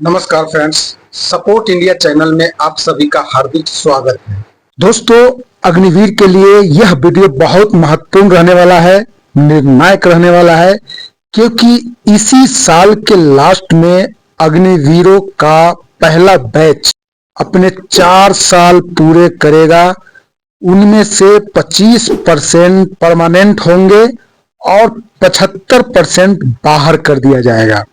नमस्कार friends, support India channel में आप सभी का हार्दिक स्वागत है। दोस्तों, अग्निवीर के लिए यह वीडियो बहुत महत्वपूर्ण रहने वाला है, निर्णायक रहने वाला है, क्योंकि इसी साल के लास्ट में अग्निवीरों का पहला बैच अपने 4 साल पूरे करेगा। उनमें से 25% परमानेंट होंगे और 75% बाहर कर दिया जाएगा।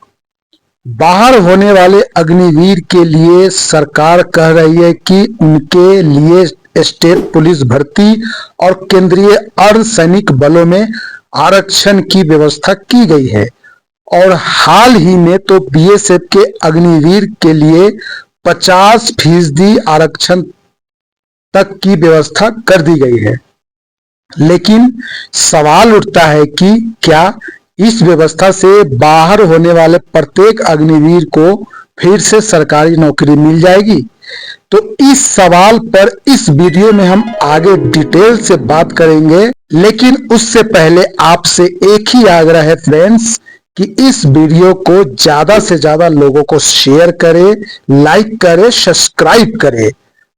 बाहर होने वाले अग्निवीर के लिए सरकार कह रही है कि उनके लिए स्टेट पुलिस भर्ती और केंद्रीय अर्धसैनिक बलों में आरक्षण की व्यवस्था की गई है। और हाल ही में तो बीएसएफ के अग्निवीर के लिए 50% आरक्षण तक की व्यवस्था कर दी गई है। लेकिन सवाल उठता है कि क्या इस व्यवस्था से बाहर होने वाले प्रत्येक अग्निवीर को फिर से सरकारी नौकरी मिल जाएगी? तो इस सवाल पर इस वीडियो में हम आगे डिटेल से बात करेंगे। लेकिन उससे पहले आपसे एक ही आग्रह है फ्रेंड्स कि इस वीडियो को ज्यादा से ज्यादा लोगों को शेयर करें, लाइक करें, सब्सक्राइब करें।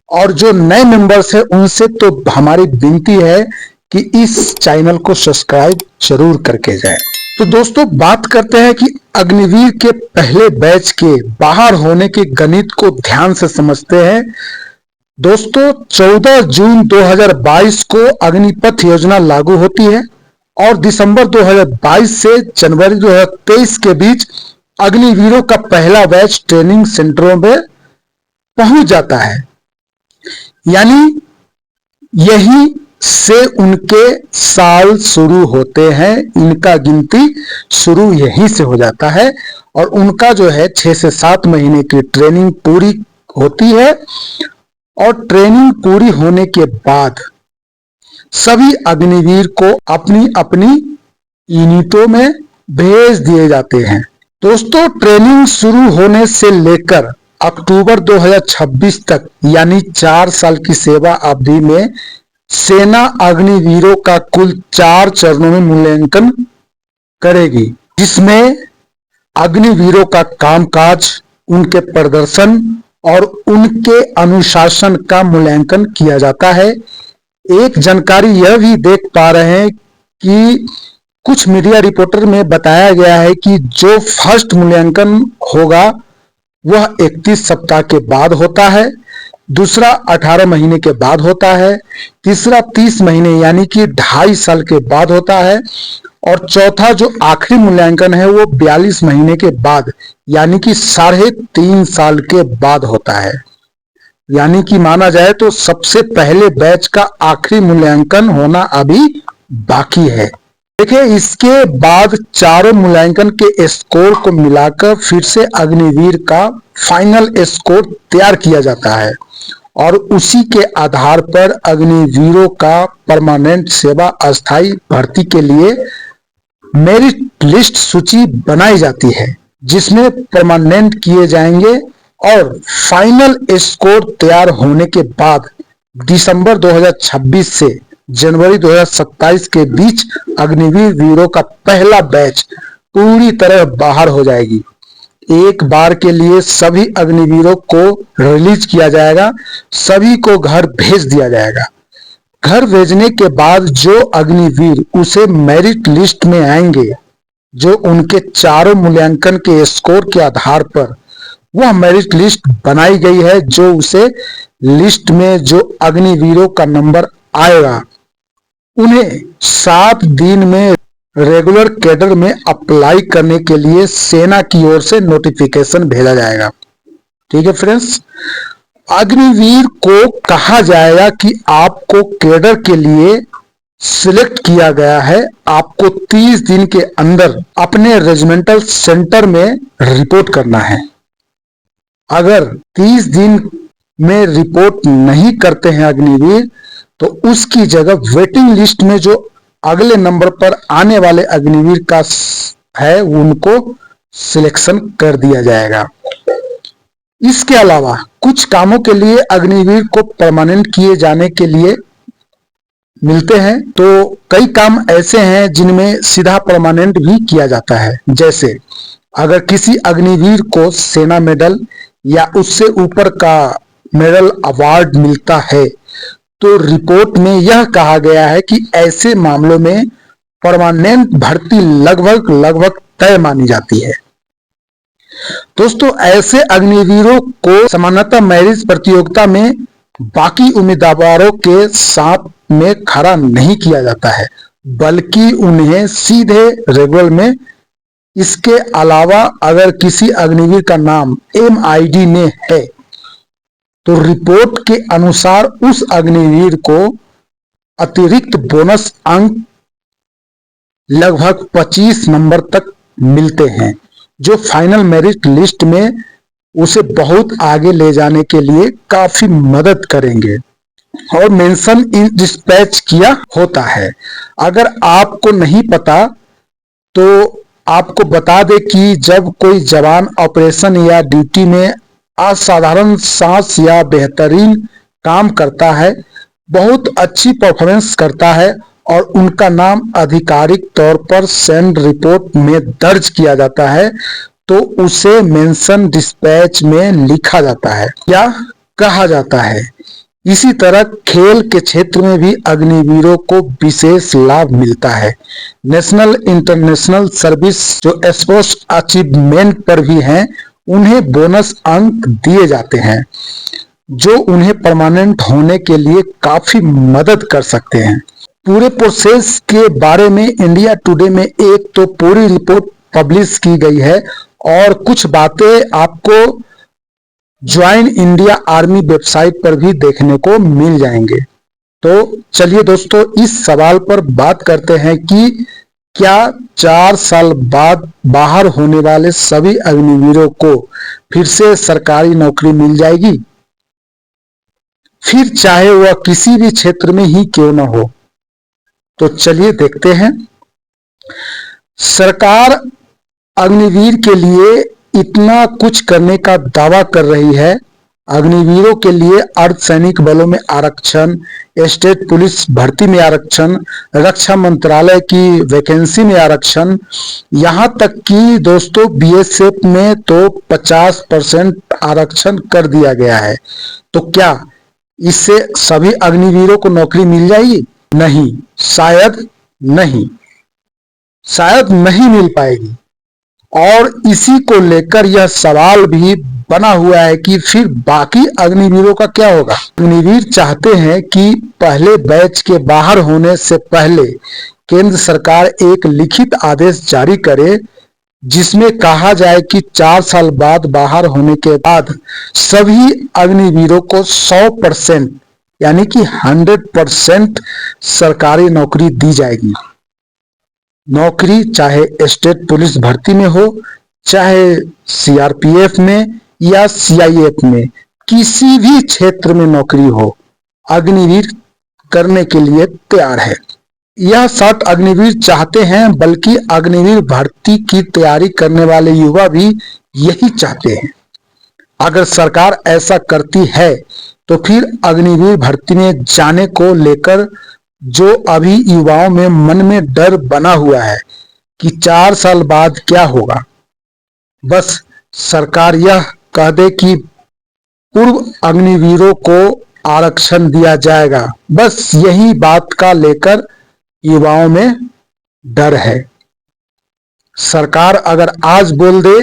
और जो नए मेंबर्स हैं उनसे तो हमारी विनती है कि इस चैनल को सब्सक्राइब जरूर करके जाएं। तो दोस्तों, बात करते हैं कि अग्निवीर के पहले बैच के बाहर होने के गणित को ध्यान से समझते हैं। दोस्तों, 14 जून 2022 को अग्निपथ योजना लागू होती है और दिसंबर 2022 से जनवरी 2023 के बीच अग्निवीरों का पहला बैच ट्रेनिंग सेंटरों में पहुंच जाता है। यानी यही से उनके साल शुरू होते हैं, इनका गिनती शुरू यहीं से हो जाता है। और उनका जो है 6 से 7 महीने की ट्रेनिंग पूरी होती है। और ट्रेनिंग पूरी होने के बाद सभी अग्निवीर को अपनी अपनी यूनिटों में भेज दिए जाते हैं। दोस्तों, ट्रेनिंग शुरू होने से लेकर अक्टूबर 2026 तक यानी 4 साल की सेवा अवधि में सेना अग्निवीरों का कुल 4 चरणों में मूल्यांकन करेगी, जिसमें अग्निवीरों का कामकाज, उनके प्रदर्शन और उनके अनुशासन का मूल्यांकन किया जाता है। एक जानकारी यह भी देख पा रहे हैं कि कुछ मीडिया रिपोर्टर में बताया गया है कि जो फर्स्ट मूल्यांकन होगा वह 31 सप्ताह के बाद होता है, दूसरा 18 महीने के बाद होता है, तीसरा 30 महीने यानी कि 2.5 साल के बाद होता है और चौथा जो आखिरी मूल्यांकन है वो 42 महीने के बाद यानी कि 3.5 साल के बाद होता है। यानी कि माना जाए तो सबसे पहले बैच का आखिरी मूल्यांकन होना अभी बाकी है। देखिए, इसके बाद चारों मूल्यांकन के स्कोर को मिलाकर फिर से अग्निवीर का फाइनल स्कोर तैयार किया जाता है और उसी के आधार पर अग्निवीरों का परमानेंट सेवा अस्थायी भर्ती के लिए मेरिट लिस्ट सूची बनाई जाती है, जिसमें परमानेंट किए जाएंगे। और फाइनल स्कोर तैयार होने के बाद दिसंबर 2026 से जनवरी 2027 के बीच अग्निवीर वीरों का पहला बैच पूरी तरह बाहर हो जाएगी। एक बार के लिए सभी अग्निवीरों को रिलीज किया जाएगा, सभी को घर भेज दिया जाएगा। घर भेजने के बाद जो अग्निवीर उसे मेरिट लिस्ट में आएंगे, जो उनके चारों मूल्यांकन के स्कोर के आधार पर वह मेरिट लिस्ट बनाई गई है, जो उसे लिस्ट में जो अग्निवीरों का नंबर आएगा उन्हें 7 दिन में रेगुलर कैडर में अप्लाई करने के लिए सेना की ओर से नोटिफिकेशन भेजा जाएगा। ठीक है फ्रेंड्स, अग्निवीर को कहा जाएगा कि आपको कैडर के लिए सिलेक्ट किया गया है, आपको 30 दिन के अंदर अपने रेजिमेंटल सेंटर में रिपोर्ट करना है। अगर 30 दिन में रिपोर्ट नहीं करते हैं अग्निवीर, तो उसकी जगह वेटिंग लिस्ट में जो अगले नंबर पर आने वाले अग्निवीर का है उनको सिलेक्शन कर दिया जाएगा। इसके अलावा कुछ कामों के लिए अग्निवीर को परमानेंट किए जाने के लिए मिलते हैं। तो कई काम ऐसे हैं जिनमें सीधा परमानेंट भी किया जाता है, जैसे अगर किसी अग्निवीर को सेना मेडल या उससे ऊपर का मेडल अवार्ड मिलता है तो रिपोर्ट में यह कहा गया है कि ऐसे मामलों में परमानेंट भर्ती लगभग लगभग तय मानी जाती है। दोस्तों, ऐसे अग्निवीरों को सामान्यतः मैरिज प्रतियोगिता में बाकी उम्मीदवारों के साथ में खड़ा नहीं किया जाता है, बल्कि उन्हें सीधे रेगुलर में। इसके अलावा अगर किसी अग्निवीर का नाम MID में है तो रिपोर्ट के अनुसार उस अग्निवीर को अतिरिक्त बोनस अंक लगभग 25 नंबर तक मिलते हैं, जो फाइनल मेरिट लिस्ट में उसे बहुत आगे ले जाने के लिए काफी मदद करेंगे और मेंशन इन डिस्पैच किया होता है। अगर आपको नहीं पता तो आपको बता दें कि जब कोई जवान ऑपरेशन या ड्यूटी में असाधारण सांस या बेहतरीन काम करता है, बहुत अच्छी परफॉर्मेंस करता है और उनका नाम आधिकारिक तौर पर सेंड रिपोर्ट में दर्ज किया जाता है, तो उसे मेंशन डिस्पैच में लिखा जाता है या कहा जाता है। इसी तरह खेल के क्षेत्र में भी अग्निवीरों को विशेष लाभ मिलता है। नेशनल इंटरनेशनल सर्विस जो स्पोर्ट्स अचीवमेंट पर भी हैं, उन्हें बोनस अंक दिए जाते हैं जो उन्हें परमानेंट होने के लिए काफी मदद कर सकते हैं। पूरे प्रोसेस के बारे में इंडिया टुडे में एक तो पूरी रिपोर्ट पब्लिश की गई है और कुछ बातें आपको ज्वाइन इंडिया आर्मी वेबसाइट पर भी देखने को मिल जाएंगे। तो चलिए दोस्तों, इस सवाल पर बात करते हैं कि क्या 4 साल बाद बाहर होने वाले सभी अग्निवीरों को फिर से सरकारी नौकरी मिल जाएगी, फिर चाहे वह किसी भी क्षेत्र में ही क्यों न हो। तो चलिए देखते हैं। सरकार अग्निवीर के लिए इतना कुछ करने का दावा कर रही है। अग्निवीरों के लिए अर्धसैनिक बलों में आरक्षण, स्टेट पुलिस भर्ती में आरक्षण, रक्षा मंत्रालय की वैकेंसी में आरक्षण, यहां तक कि दोस्तों BSF में तो 50% आरक्षण कर दिया गया है। तो क्या इससे सभी अग्निवीरों को नौकरी मिल जाएगी? नहीं, शायद नहीं मिल पाएगी। और इसी को लेकर यह सवाल भी बना हुआ है कि फिर बाकी अग्निवीरों का क्या होगा। अग्निवीर चाहते हैं कि पहले बैच के बाहर होने से पहले केंद्र सरकार एक लिखित आदेश जारी करे जिसमें कहा जाए कि 4 साल बाद बाहर होने के बाद सभी अग्निवीरों को 100% यानी कि 100% सरकारी नौकरी दी जाएगी। नौकरी चाहे स्टेट पुलिस भर्ती में हो, चाहे CRPF में या CIF में, किसी भी क्षेत्र में नौकरी हो, अग्निवीर करने के लिए तैयार है। यह शर्त अग्निवीर चाहते हैं, बल्कि अग्निवीर भर्ती की तैयारी करने वाले युवा भी यही चाहते हैं। अगर सरकार ऐसा करती है तो फिर अग्निवीर भर्ती में जाने को लेकर जो अभी युवाओं में मन में डर बना हुआ है कि 4 साल बाद क्या होगा, बस सरकार यह कह दे कि पूर्व अग्निवीरों को आरक्षण दिया जाएगा, बस यही बात का लेकर युवाओं में डर है। सरकार अगर आज बोल दे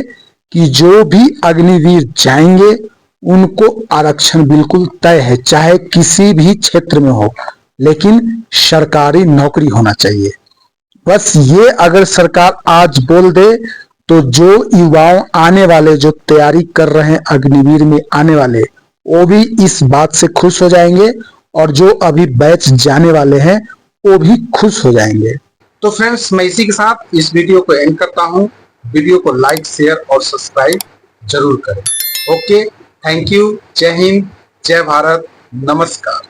कि जो भी अग्निवीर जाएंगे उनको आरक्षण बिल्कुल तय है, चाहे किसी भी क्षेत्र में हो, लेकिन सरकारी नौकरी होना चाहिए। बस ये अगर सरकार आज बोल दे तो जो युवाओं आने वाले, जो तैयारी कर रहे हैं अग्निवीर में आने वाले, वो भी इस बात से खुश हो जाएंगे और जो अभी बैच जाने वाले हैं वो भी खुश हो जाएंगे। तो फ्रेंड्स, मैं इसी के साथ इस वीडियो को एंड करता हूं। वीडियो को लाइक, शेयर और सब्सक्राइब जरूर करें। Okay, thank you. जय हिंद, जय भारत, नमस्कार।